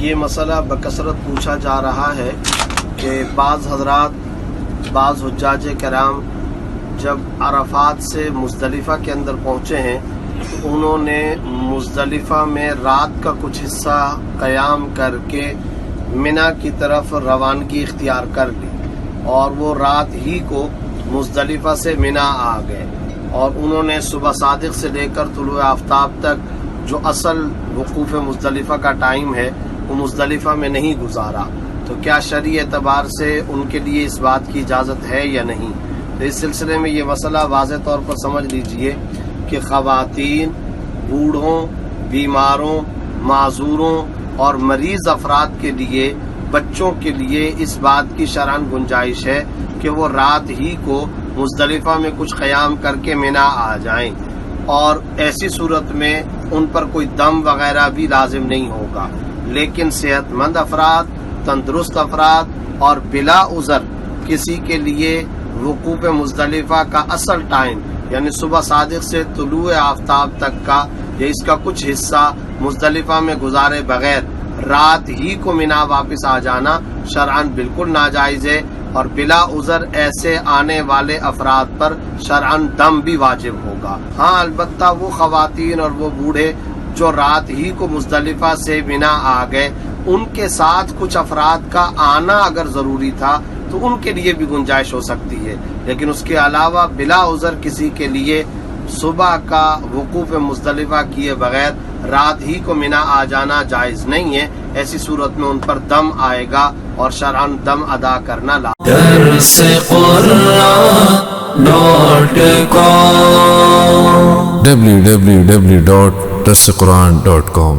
یہ مسئلہ بکثرت پوچھا جا رہا ہے کہ بعض حضرات، بعض حجاج کرام جب عرفات سے مزدلفہ کے اندر پہنچے ہیں تو انہوں نے مزدلفہ میں رات کا کچھ حصہ قیام کر کے منی کی طرف روانگی اختیار کر لی، اور وہ رات ہی کو مزدلفہ سے منی آ گئے، اور انہوں نے صبح صادق سے لے کر طلوع آفتاب تک جو اصل وقوف مزدلفہ کا ٹائم ہے وہ مزدلفہ میں نہیں گزارا، تو کیا شرعی اعتبار سے ان کے لیے اس بات کی اجازت ہے یا نہیں؟ تو اس سلسلے میں یہ مسئلہ واضح طور پر سمجھ لیجئے کہ خواتین، بوڑھوں، بیماروں، معذوروں اور مریض افراد کے لیے، بچوں کے لیے اس بات کی شرعاً گنجائش ہے کہ وہ رات ہی کو مزدلفہ میں کچھ قیام کر کے منی آ جائیں، اور ایسی صورت میں ان پر کوئی دم وغیرہ بھی لازم نہیں ہوگا۔ لیکن صحت مند افراد، تندرست افراد اور بلا عذر کسی کے لیے وقوف مزدلفہ کا اصل ٹائم یعنی صبح صادق سے طلوع آفتاب تک کا یا اس کا کچھ حصہ مزدلفہ میں گزارے بغیر رات ہی کو منی واپس آ جانا شرعاً بالکل ناجائز ہے، اور بلا عذر ایسے آنے والے افراد پر شرعاً دم بھی واجب ہوگا۔ ہاں، البتہ وہ خواتین اور وہ بوڑھے جو رات ہی کو مزدلفہ سے منی آ گئے، ان کے ساتھ کچھ افراد کا آنا اگر ضروری تھا تو ان کے لیے بھی گنجائش ہو سکتی ہے، لیکن اس کے علاوہ بلا عذر کسی کے لیے صبح کا وقوف مزدلفہ کیے بغیر رات ہی کو منی آ جانا جائز نہیں ہے۔ ایسی صورت میں ان پر دم آئے گا اور شرعاً دم ادا کرنا www.darsequran.com